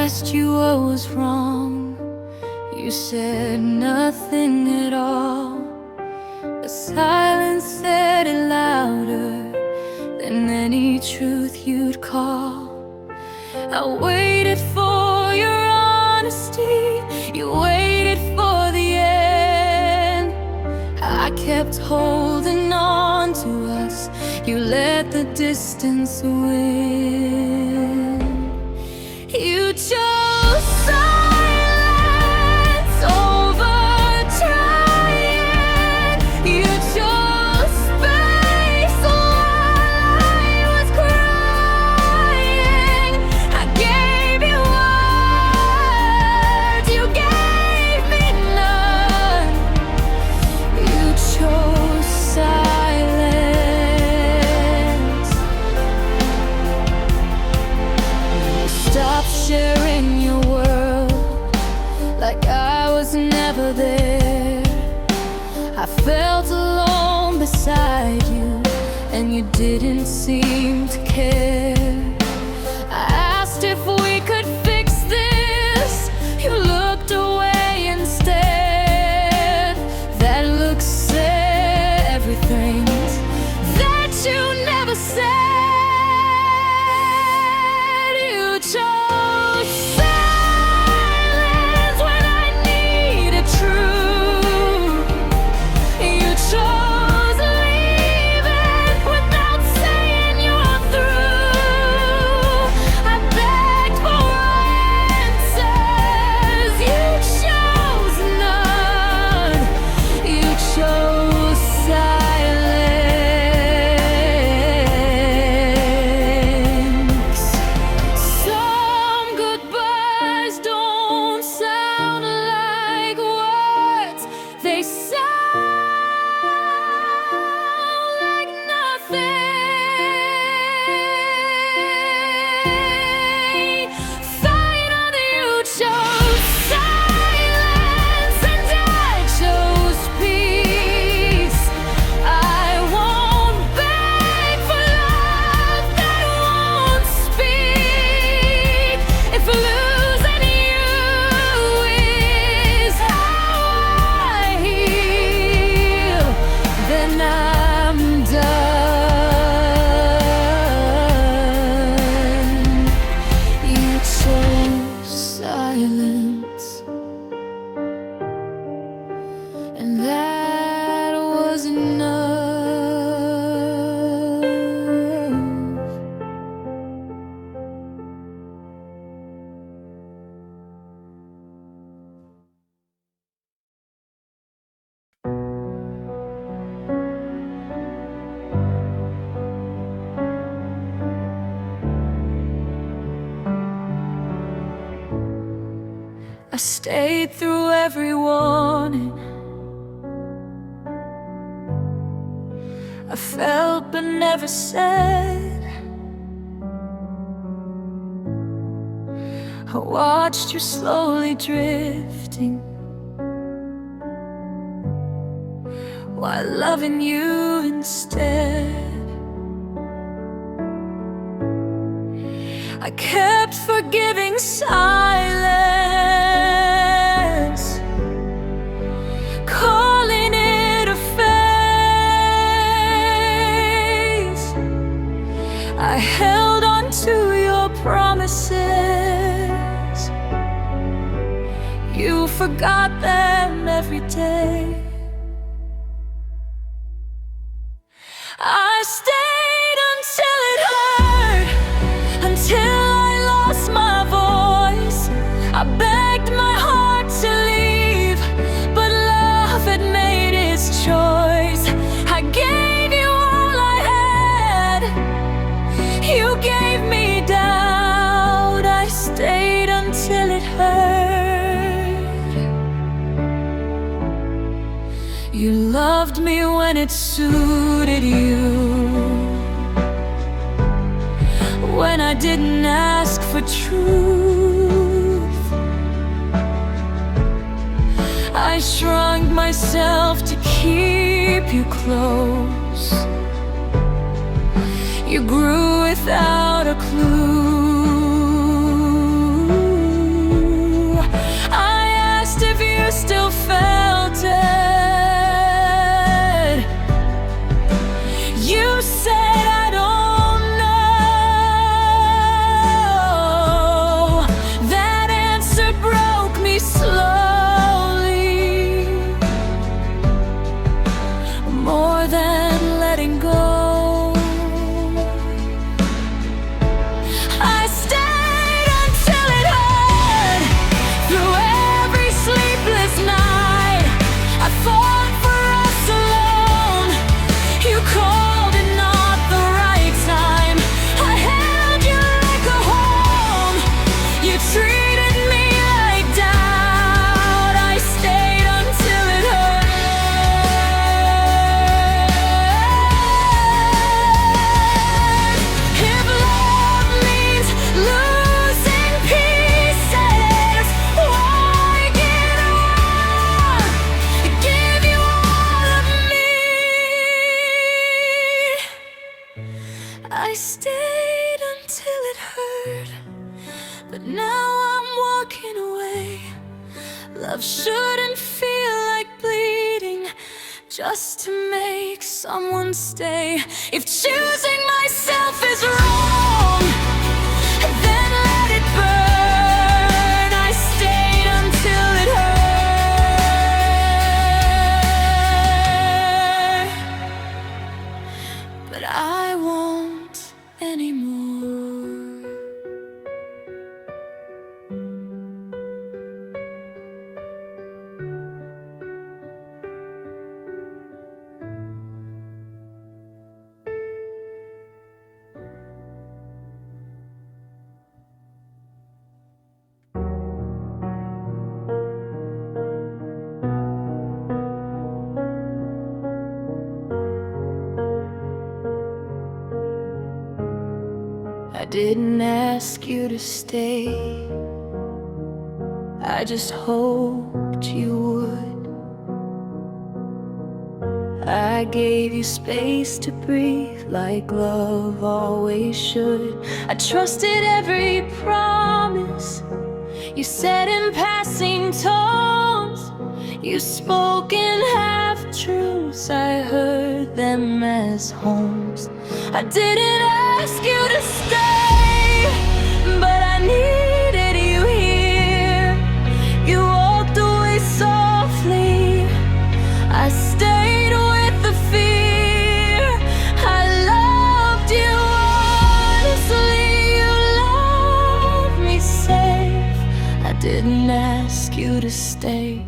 asked you what was wrong, you said nothing at all. But silence said it louder than any truth you'd call. I waited for your honesty, you waited for the end. I kept holding on to us, you let the distance win. You chose silence over trying. You chose space while I was crying. I gave you words, you gave me none. You chose silence. Stop sharing your world like I was never there. I felt alone beside you, and you didn't seem to care. I asked if we could fix this, you looked away instead. That look said everything that you never said. You chose silence when I needed truth. You chose leaving without saying you're through. I begged for answers, you chose none. You chose silence. Some goodbyes don't sound like words, they sound like nothing. Finally you chose silence and I chose peace. I won't beg for love that won't speak. If losing you is how I heal, then I'm done. You chose silence, and that was enough. I stayed through every warning. I felt but never said. I watched you slowly drifting while loving you instead. I kept forgiving silence, calling it a phase. I held on to your promises, you forgot them every day. I stayed until it hurt, until I lost my voice. I begged my heart to leave, but love had made its choice. I gave you all I had, you gave me doubt. I stayed until it hurt. You loved me when it suited you, when I didn't ask for truth. I shrunk myself to keep you close. You grew without a clue. Love shouldn't feel like bleeding just to make someone stay. If choosing myself is wrong, then let it burn. I stayed until it hurt, but I won't anymore. I didn't ask you to stay, I just hoped you would. I gave you space to breathe like love always should. I trusted every promise you said in passing tones. You spoke in half-truths, I heard them as homes. I didn't ask you to stay, but I needed you here. You walked away softly, I stayed with the fear. I loved you honestly, you loved me safe. I didn't ask you to stay.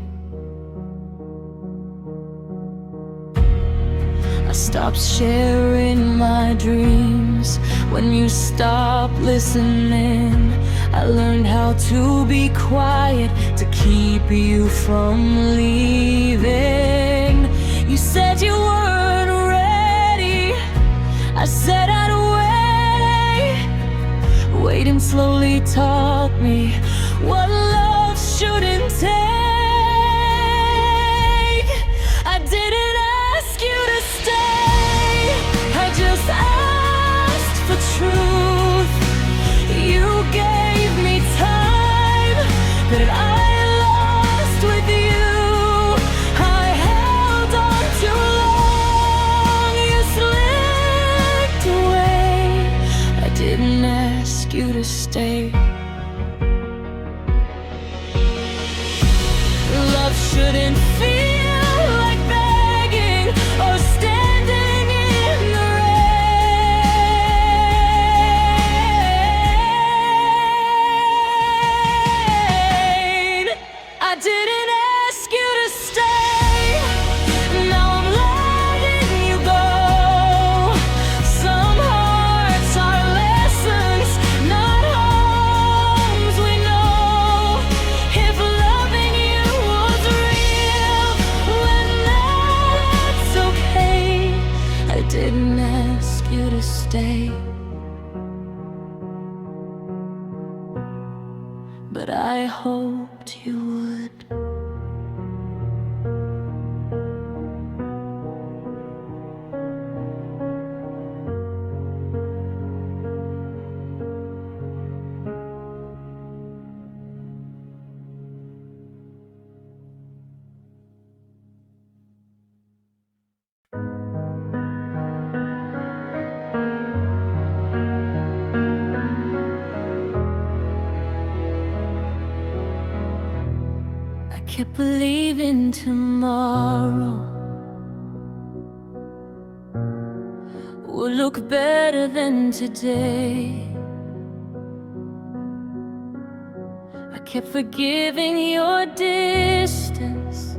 I stopped sharing my dreams when you stopped listening. I learned how to be quiet to keep you from leaving. You said you weren't ready, I said I'd wait. Waiting slowly taught me what love shouldn't take. I didn't ask you to stay, I just asked for truth. You gave me time that I lost with you. I held on too long, you slipped away. I didn't ask you to stay. Love shouldn't feel like begging or standing in the rain. I didn't ask you to stay, now I'm letting you go. Some hearts are lessons, not homes, we know. If loving you was real, well that's okay. I didn't ask you to stay, but I hoped you would. I kept believing tomorrow would look better than today. I kept forgiving your distance,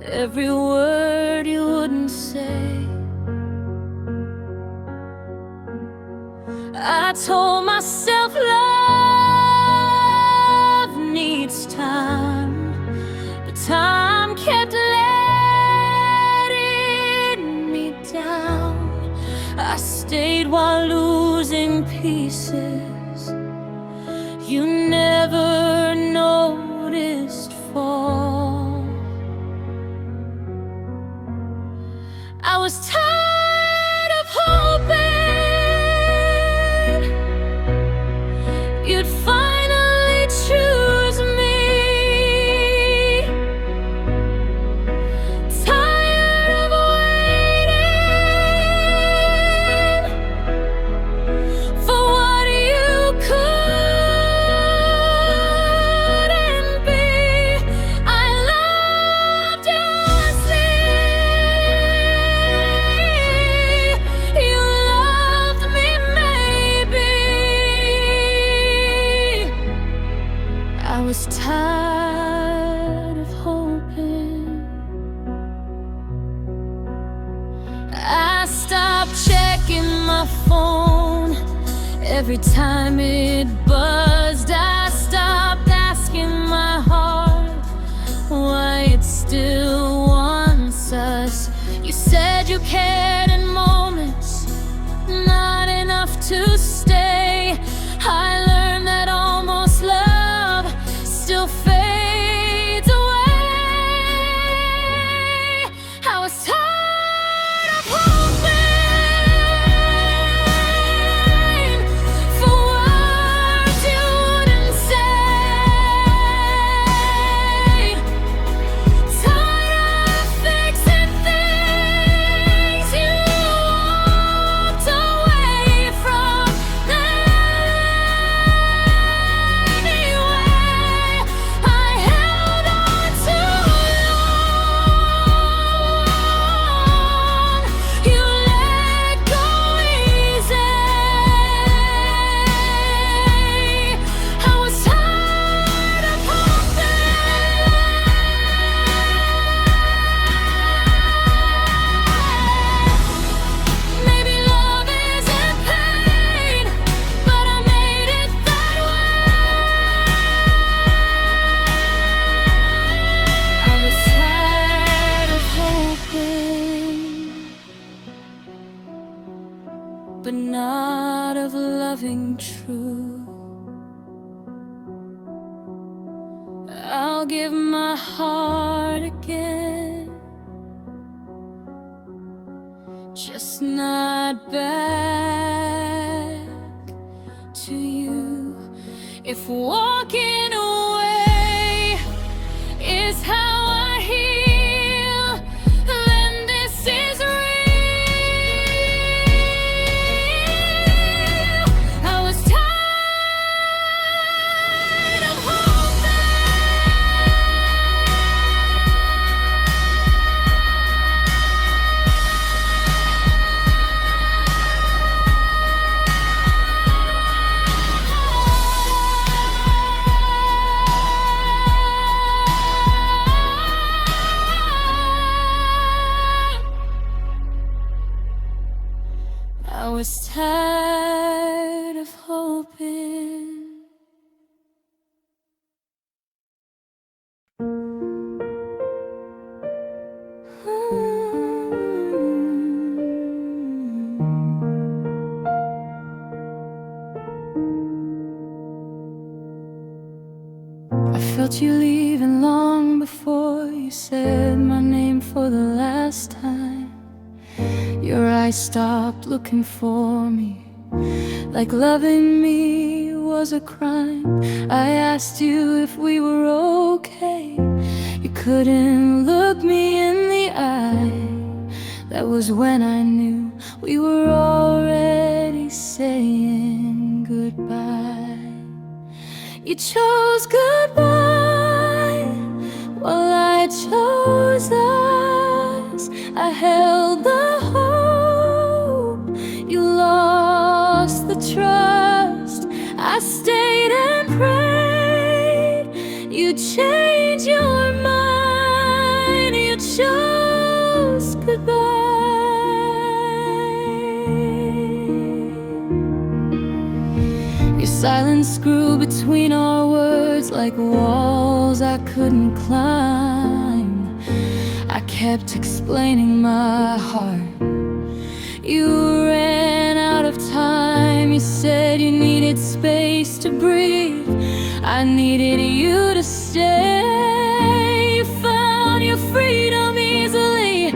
every word you wouldn't say. I told myself love needs time, but time kept letting me down. I stayed while losing pieces you never noticed fall. I was tired of hoping you'd finally choose me. was tired of hoping. I stopped checking my phone every time it buzzed. I stopped asking my heart why it still wants us. You said you cared in moments, not enough to stay. I learned that almost love still fades away. I was tired of hoping for words you wouldn't say. Tired of fixing things you walked away from anyway. I held on too long. You let go easy. I was tired of hoping. Maybe love isn't pain, but I made it that way. I was tired of hoping, but not of loving true. I'll give my heart again, just not back to you. If walking away is how I heal, then this is real. I was tired of I was tired of hoping. I felt you leaving long before you said my name for the last time. Your eyes stopped looking for me, like loving me was a crime. I asked you if we were okay. You couldn't look me in the eye. That was when I knew we were already saying goodbye. You chose goodbye while I chose us. I held the hope, you lost the trust. I stayed and prayed, you changed your mind. You chose goodbye. Your silence grew between our words like walls I couldn't climb. I kept explaining my heart. You ran out of time. You said you needed space to breathe. I needed you to stay. You found your freedom easily.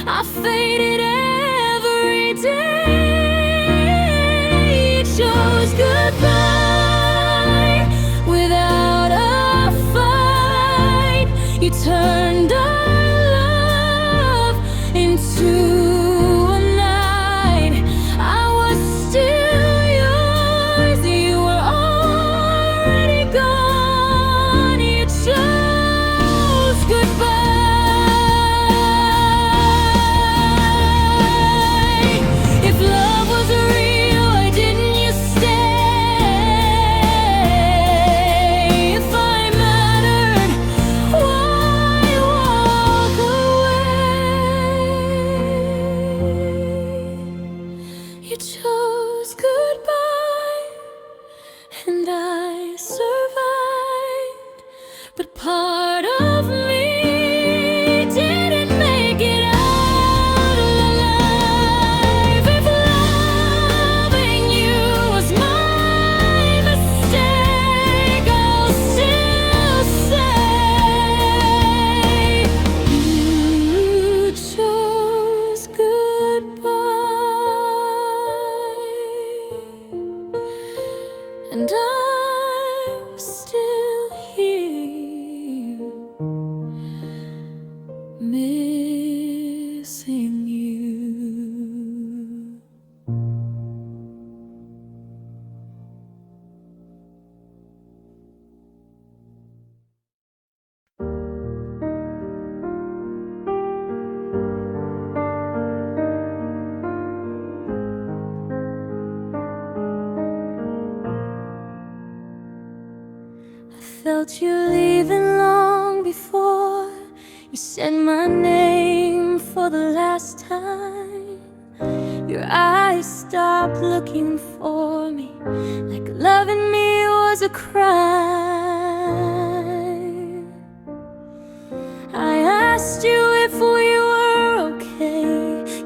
I faded every day. You chose goodbye without a fight. You turned our love into a night. I was still yours. You were already gone. You chose goodbye. If love was real, why didn't you stay? If I'm Part of me didn't make it out alive. If loving you was my mistake, I'll still say you chose goodbye, and I'm still here, missing you. I felt you leaving long before you said my name for the last time. Your eyes stopped looking for me, like loving me was a crime. I asked you if we were okay.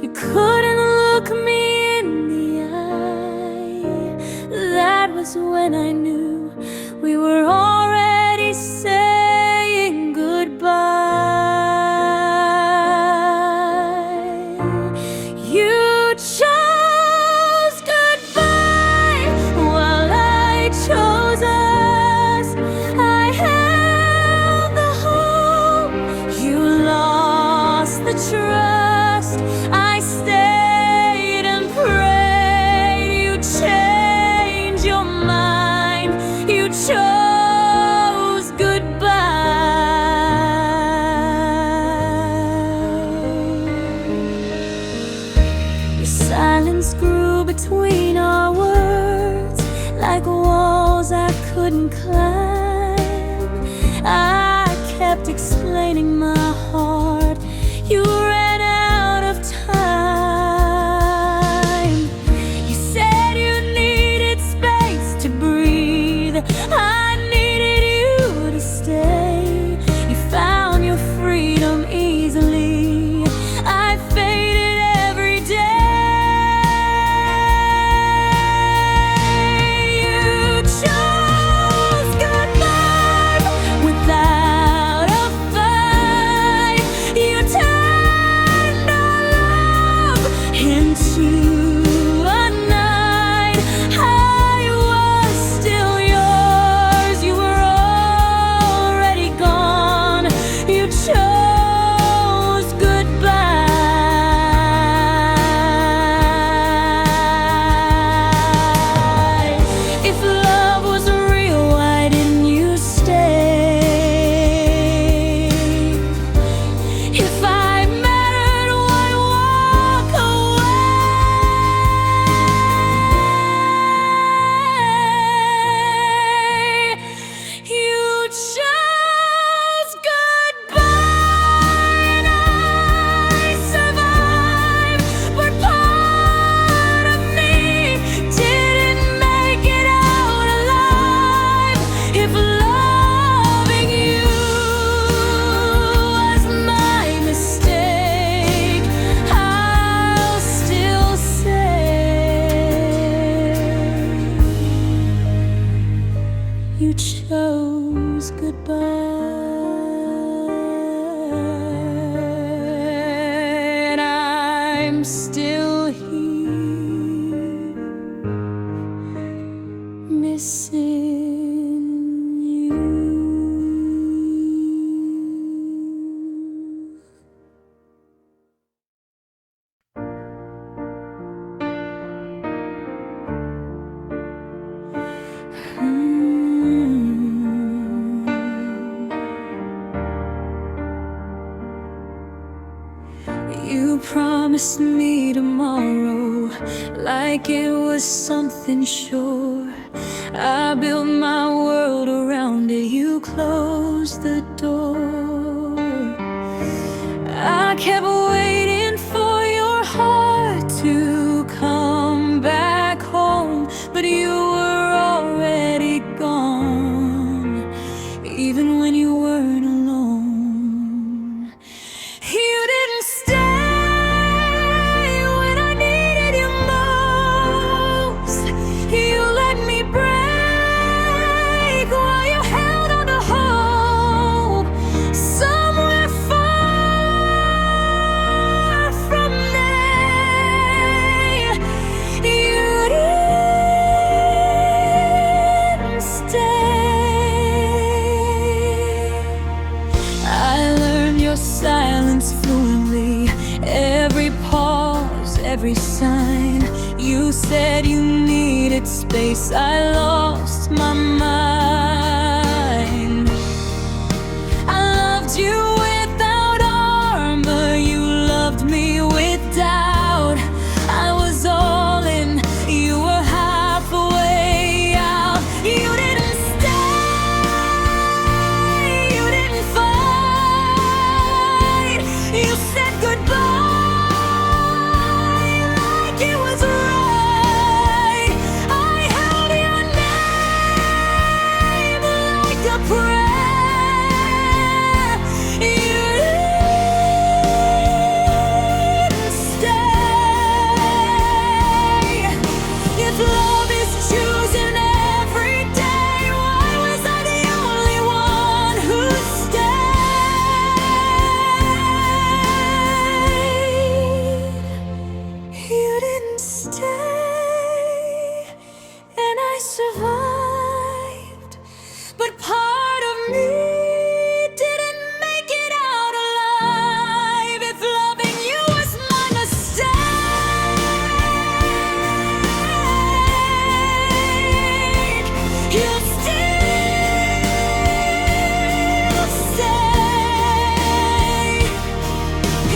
You couldn't look me in the eye. That was when I knew we were already saying goodbye. You chose goodbye while I chose us. I held the hope, you lost the trust. I stayed and prayed you'd change your mind. You chose goodbye. Your silence grew between our words, like walls I couldn't climb. I kept explaining my heart. You ran out of time. You said you needed space to breathe. I needed you to stay. You found your freedom easily. I faded every day. You chose goodbye without a fight. You turned our love into a night. I was still yours. You were already gone. You chose goodbye. If love was real, why didn't you stay? If I mattered, why walk away? You chose goodbye, and I survived, but part of me didn't make it out alive. If loving you was my mistake, I'll still say you chose goodbye, and I'm still here, missing you. You promised me tomorrow like it was something sure. I built my world around it. You closed the door. I kept waiting for your heart to come back home, but you were already gone. Even when you were silence fluently, every pause, every sign. You said you needed space, I lost my mind. I loved you without armor, you loved me with doubt. I was all in, you were halfway out. You didn't stay, you didn't fight. You said goodbye like it was right. I held your name like a prayer. You didn't stay. If love is chosen every day, why was I the only one who stayed? You didn't stay, and I survived, but part of me didn't make it out alive. If loving you was my mistake, you'll still stay.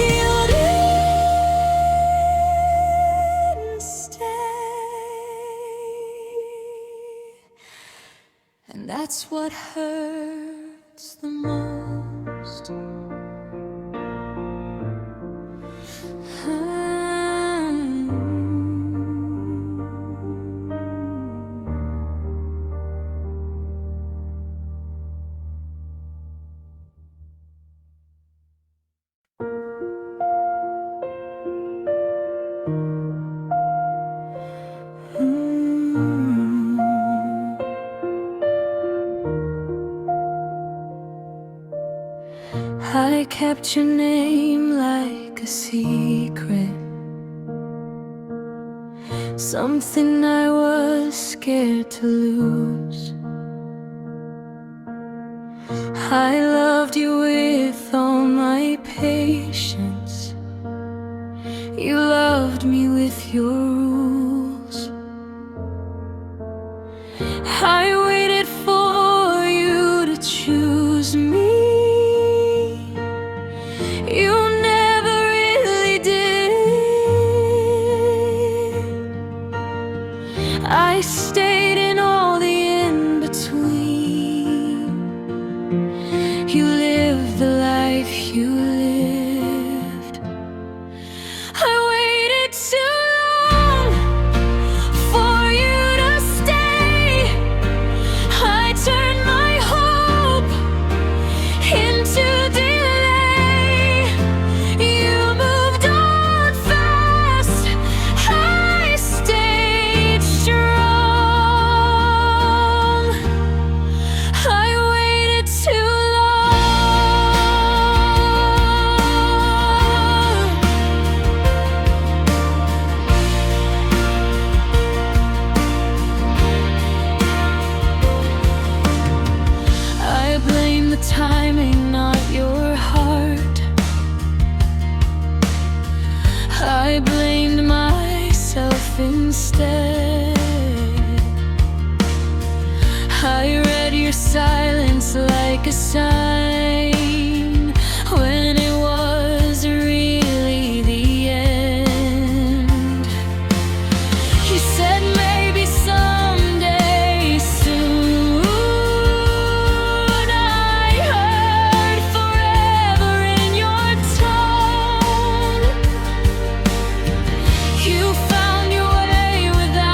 You didn't stay, and that's what hurts the most. I kept your name like a secret, something I was scared to lose. I loved you with all my patience, you loved me with your rules. I waited for you to choose me. You never really did. I stayed in all the in-between. You lived the life you lived. I waited too long for you to stay. I turned my hope into delay. You moved on fast, I stayed strong. I waited too long. I blame the timing, not your heart. I blamed myself instead. I read your silence like a sign, when it was really the end. You said maybe someday soon. I heard forever in your tone. You found your way without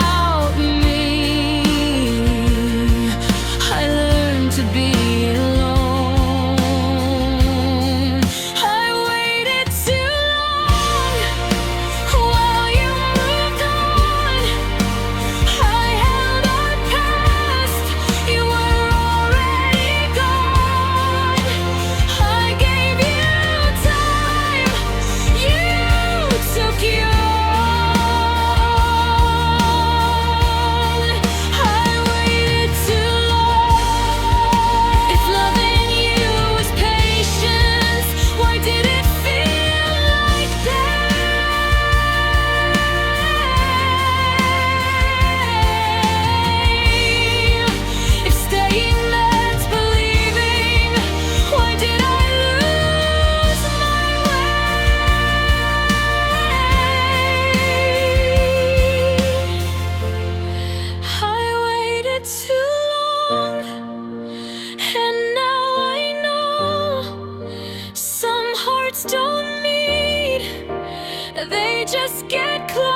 just get close.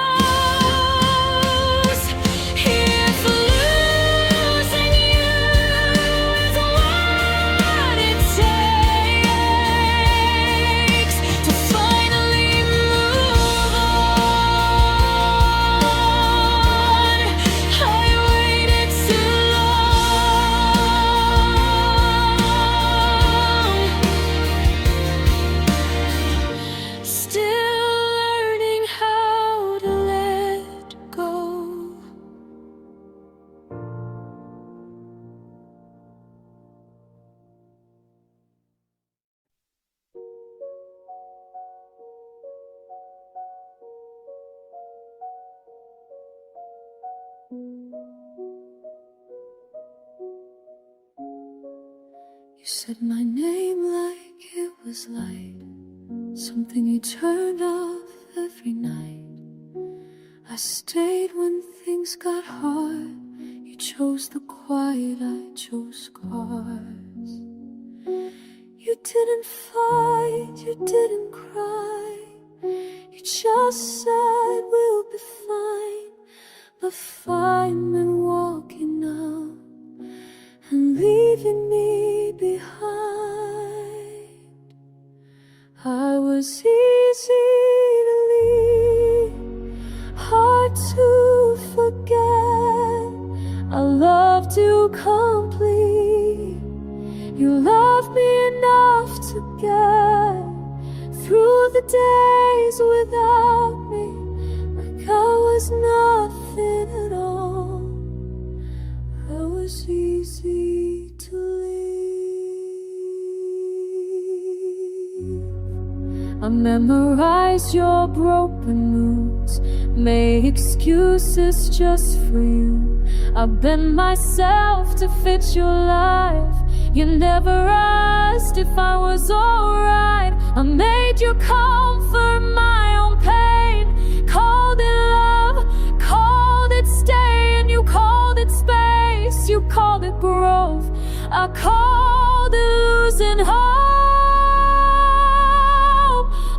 If losing you is what it takes to finally move on, I waited too long. Still learning how to let go. You said my name like it was light, something you turned off every night. I stayed when things got hard. You chose the quiet, I chose scars. You didn't fight, you didn't cry, you just said we'll be fine. But fine meant walking out and leaving me behind. I was easy to leave, hard to forget. I loved you complete. You loved me enough to get through the days without me, like I was nothing at all. I was easy to leave. I memorized your broken moves, made excuses just for you. I bent myself to fit your life. You never asked if I was alright. I made you comfort my own pain. Called it love, called it stay, and you called it space. You called it growth, I called it losing hope.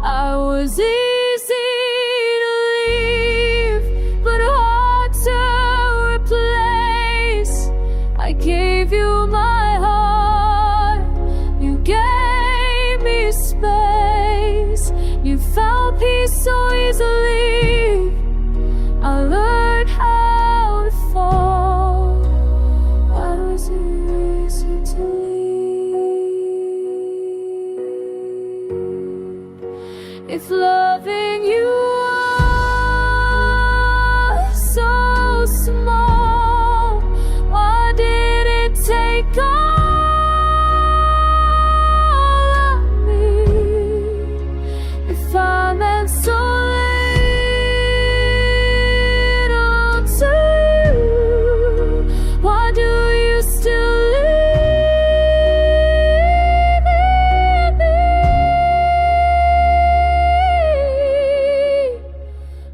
I was easy to leave, but hard to replace. I gave you my heart, you gave me space. You found peace so easily, I learned how to fall. I was easy to leave. If loving you was so small, why did it take all of me? If I meant so little to you, why do you still leave me?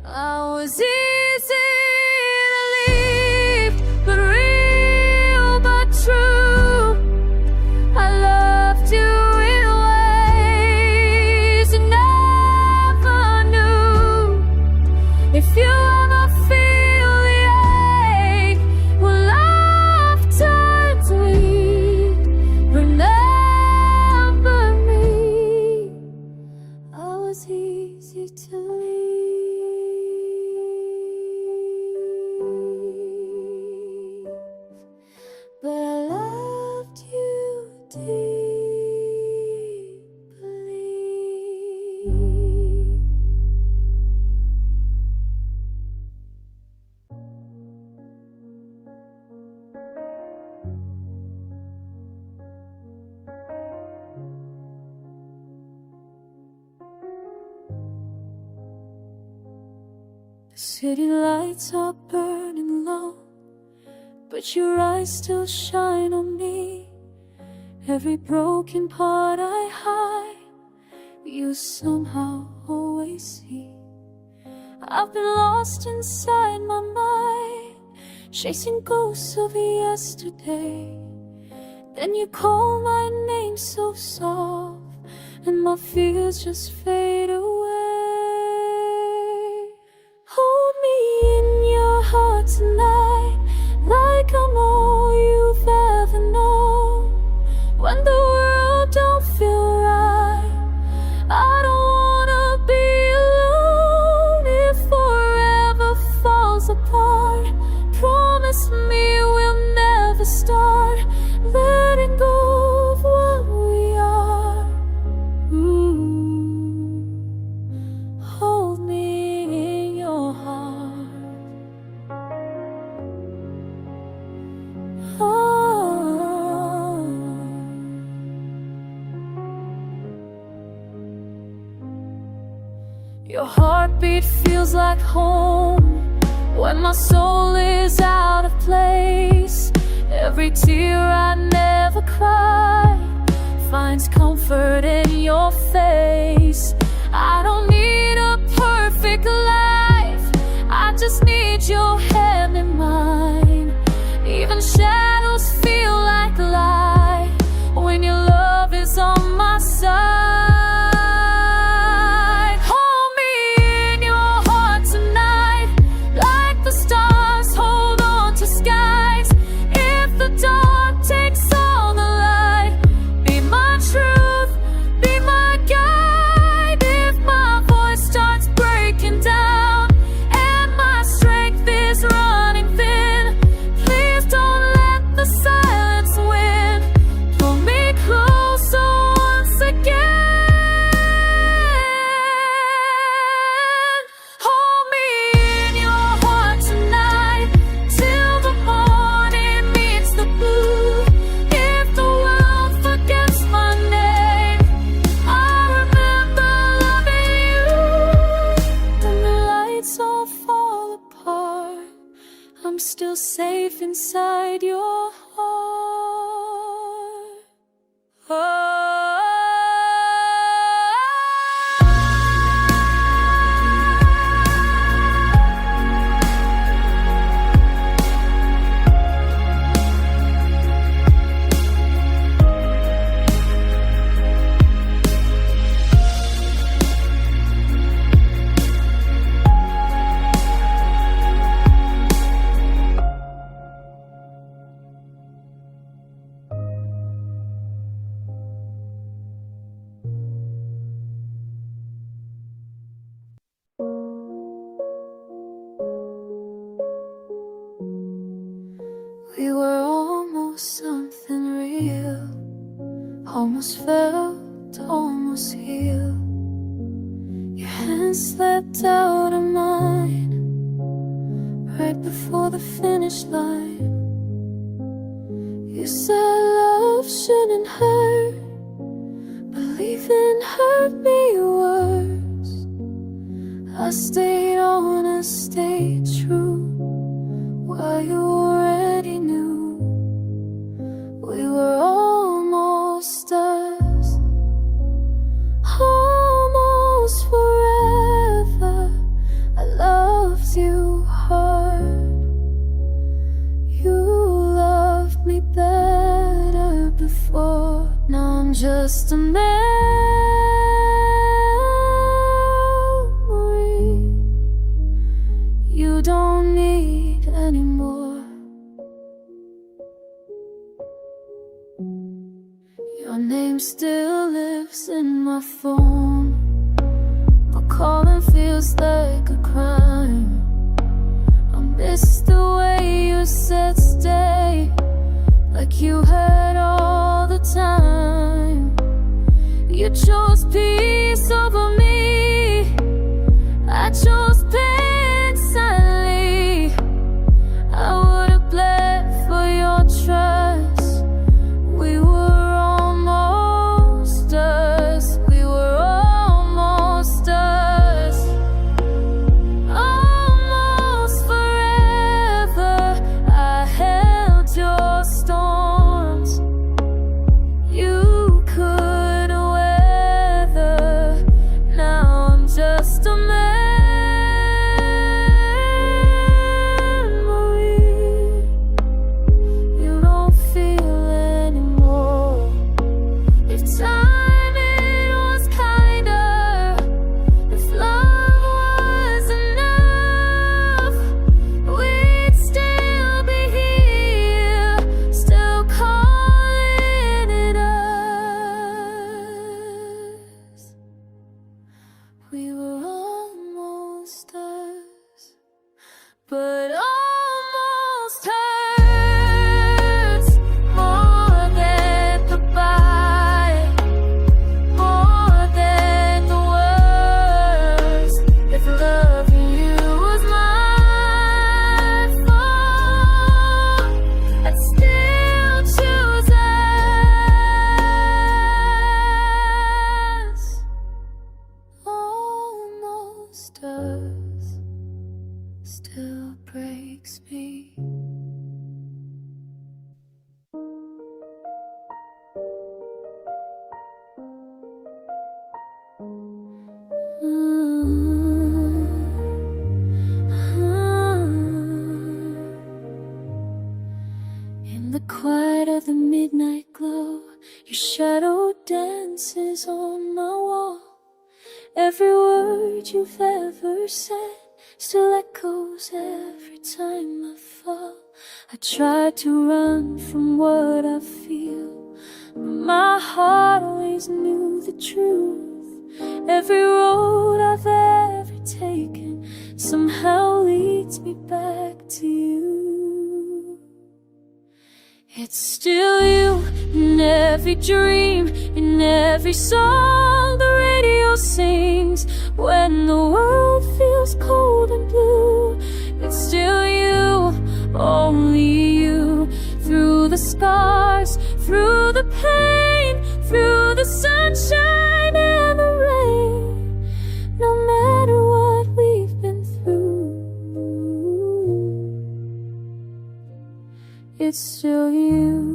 I was easy to leave, but real, but true. I loved you in ways you never knew. If you ever feel the ache when love turns weak, remember me. I was easy to leave, but I loved you deeply. The city lights are burning low, but your eyes still shine on me. Every broken part I hide, you somehow always see. I've been lost inside my mind, chasing ghosts of yesterday. Then you call my name so soft, and my fears just fade away. heart tonight, like I'm all you've ever known. When the world don't feel right, I don't wanna be alone. If forever falls apart, promise me we'll never start letting go of what we are. Hold me in your heart. Oh. Your heartbeat feels like home when my soul is out of place. Every tear I never cried finds comfort in your face. I don't need a perfect life, I just need your hand in mine. Even shadows feel like light when your love is on my side. Hold me in your heart tonight, like the stars hold on to skies. If the dark takes all the light, be my truth, be my guide. If my voice starts breaking down and my strength is running thin, please don't let the silence win. Pull me closer once again. Hold me in your heart tonight, till the morning meets the blue. If the world forgets my name, I remember loving you. When the lights all fall apart, I'm still safe inside your heart. Oh. We were almost something real, almost felt, almost healed. Your hands slipped out of mine right before the finish line. You said love shouldn't hurt, but leaving hurt me worse. I stayed honest, stayed true, while you already knew we were almost us, almost forever. I loved you hard, you loved me better before. Now I'm just a memory you don't need anymore. Your name still lives in my phone, but calling feels like a crime. I miss the way you said stay, like you had all the time. You chose peace over me, I chose pain silently. I would've bled for your trust. We were almost us, we were almost us, almost forever. I held your storms, you could weather. glow. Your shadow dances on my wall. Every word you've ever said still echoes every time I fall. I try to run from what I feel, but my heart always knew the truth. Every road I've ever taken somehow leads me back to you. It's still you in every dream, in every song the radio sings. When the world feels cold and blue, it's still you, only you. Through the scars, through the pain, through the sunshine and the rain, no matter what we've been through, it's still you.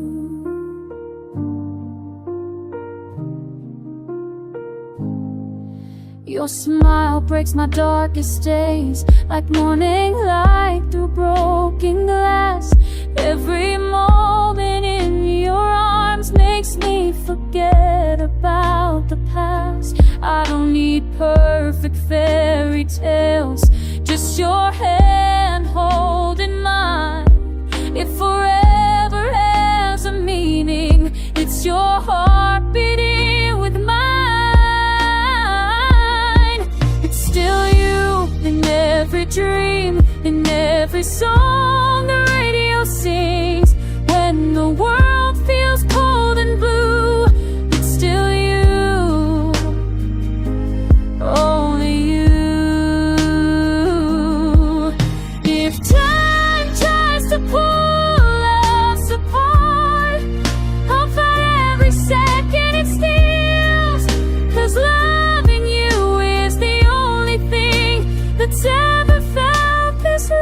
Your smile breaks my darkest days, like morning light through broken glass. Every moment in your arms makes me forget about the past. I don't need perfect fairy tales, just your hand holding mine. It forever has a meaning. It's your heart beating with mine. It's still you in every dream, in every song the radio sings. When the world feels cold and blue, it's still you, only you. If time tries to pull us apart, I'll fight every second it steals, 'cause loving you is the only thing that's ever felt this real.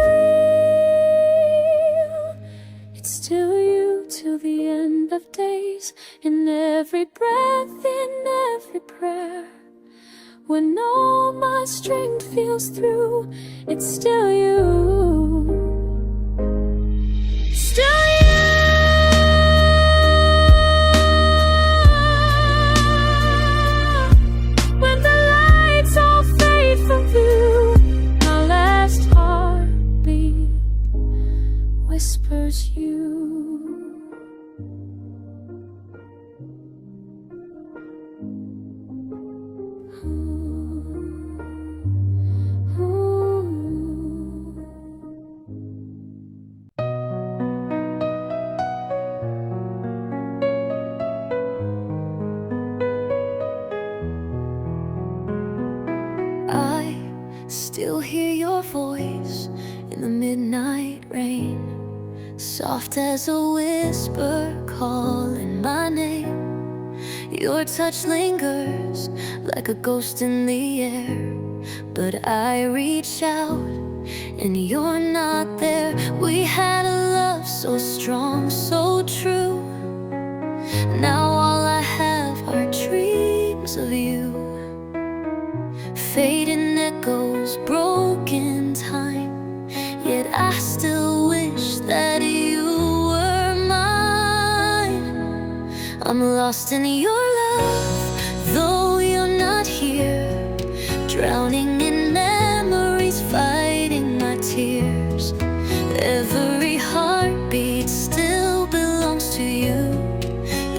It's still you till the end of days, in every breath, in every prayer. When all my strength feels through, it's still you. Still you. When the lights all fade from view, my last heartbeat whispers you. I still hear your voice in the midnight rain, soft as a whisper calling my name. Your touch lingers like a ghost in the air, but I reach out and you're not there. We had a love so strong, so true. Now all I have are dreams of you, fading echoes, broken time. Yet I still wish that you were mine. I'm lost in your love, though you're not here, drowning in memories, fighting my tears. Every heartbeat still belongs to you,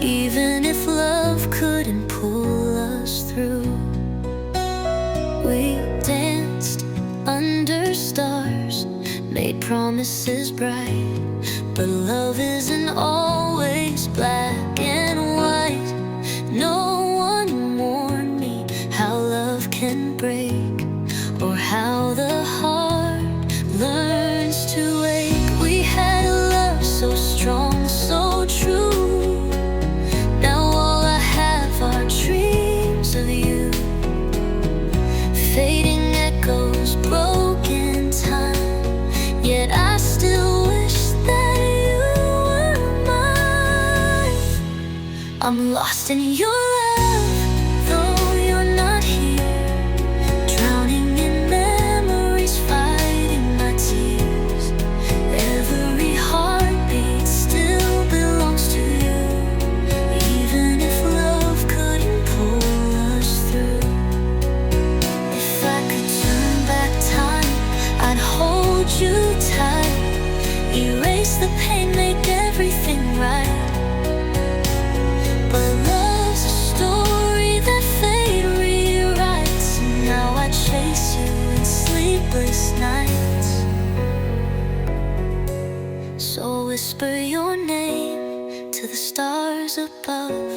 even if love couldn't pull us through. We danced under stars, made promises bright, but love isn't always black and white. No one warned me how love can break, or how the heart learns to ache. We had a love so strong, so true. Now all I have are dreams of you, fading echoes, broken time. Yet I still wish that you were mine. I'm lost in your love, though you're not here, drowning in memories, fighting my tears. Every heartbeat still belongs to you, above,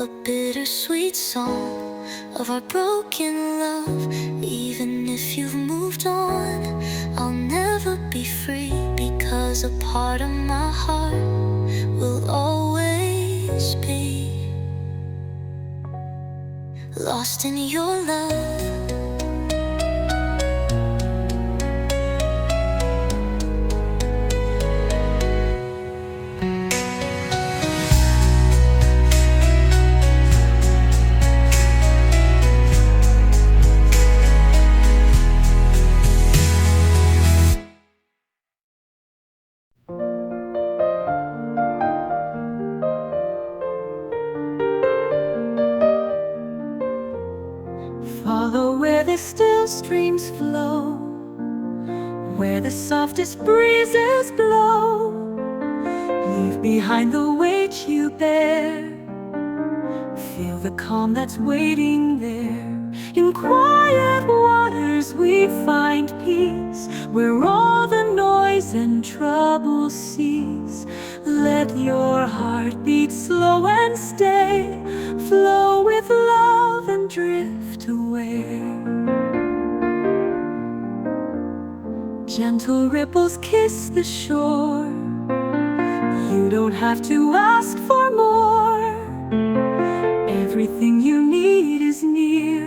a bittersweet song of our broken love. Even if you've moved on, I'll never be free, because a part of my heart will always be lost in your love. Follow where the still streams flow, where the softest breezes blow. Leave behind the weight you bear. Feel the calm that's waiting there. In quiet waters we find peace, where all the noise and trouble cease. Let your heart beat slow and stay, flow with love and drift away. Gentle ripples kiss the shore. You don't have to ask for more. Everything you need is near.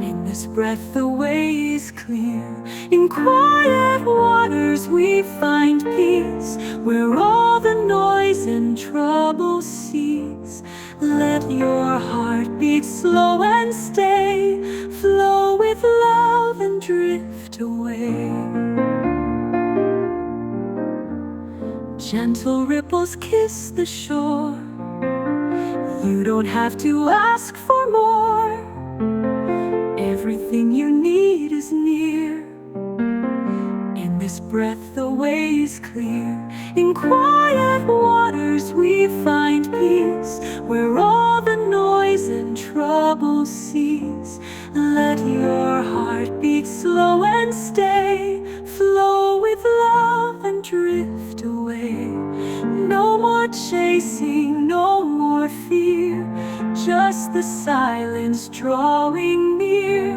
In this breath the way is clear. In quiet waters we find peace, where all the noise and trouble cease. Let your heart beat slow and stay, flow with love and drift away. Gentle ripples kiss the shore. You don't have to ask for more. Everything you need is near. In this breath the way is clear. In quiet waters we find peace, where all the noise and trouble cease. Let your heart beat slow and stay, flow with love and drift away. No more chasing, no more fear, just the silence drawing near.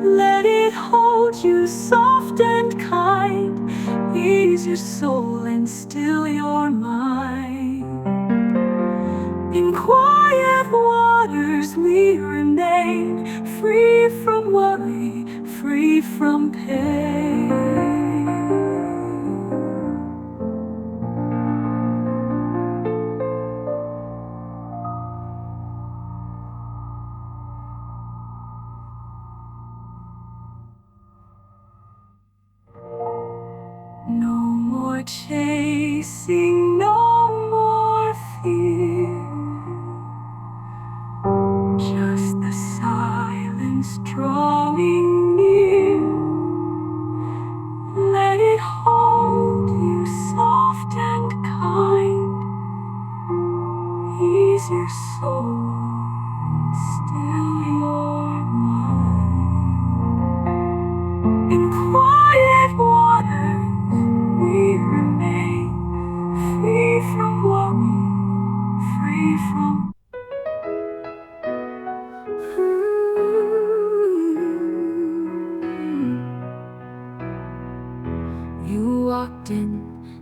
Let it hold you soft and kind, ease your soul and still your mind. In quiet waters we remain, free from worry, free from pain. No more chasing, no more fear, just the silence drawing near. Let it hold you soft and kind, ease your soul, still your mind. In quiet waters we remain, free from worry, free from You walked in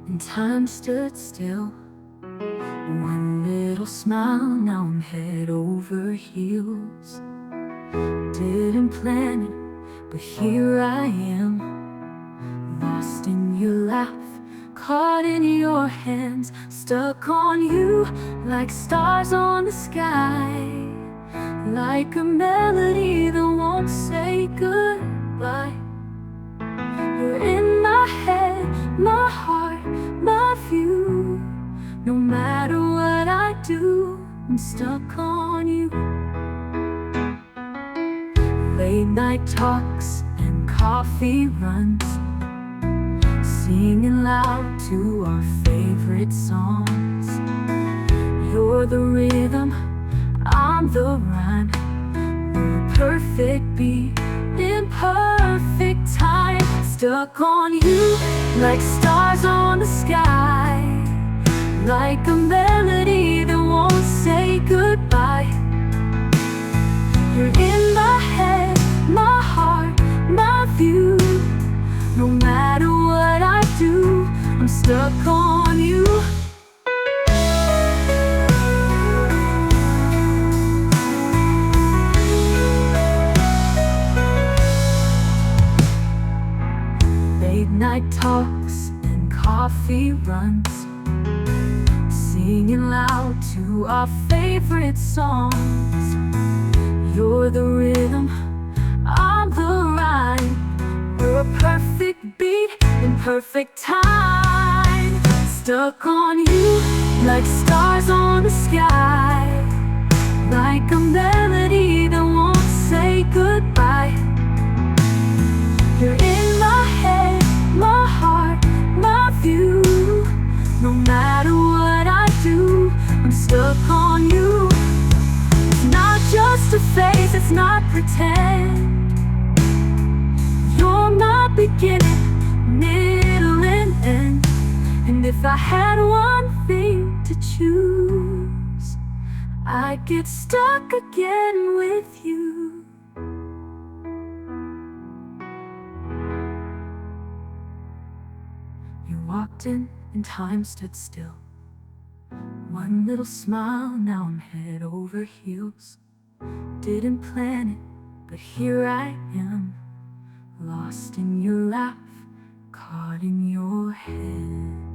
and time stood still. One little smile, now I'm head over heels. Didn't plan it, but here I am, lost in your laugh, caught in your hands, stuck on you like stars on the sky, like a melody that won't say goodbye. You're in my head, my heart, my view. No matter what I do, I'm stuck on you. Late night talks and coffee runs, singing loud to our favorite songs. You're the rhythm, I'm the rhyme. We're perfect beat in perfect time. Stuck on you like stars on the sky, like a melody that won't say goodbye. You're in my head, my heart, my view. No matter what I do, I'm stuck on you. Late night talks and coffee runs, singing loud to our favorite songs. You're the rhythm, I'm the rhyme. We're a perfect beat in perfect time. Stuck on you like stars on the sky, like a melody that won't say goodbye. You're in my head, my heart, my view. No matter what I do, I'm stuck on you. It's not just a phase, it's not pretend. You're my beginning, middle, and end. And if I had one thing to choose, I'd get stuck again with you. You walked in and time stood still. One little smile, now I'm head over heels. Didn't plan it, but here I am, lost in your laugh, caught in your head.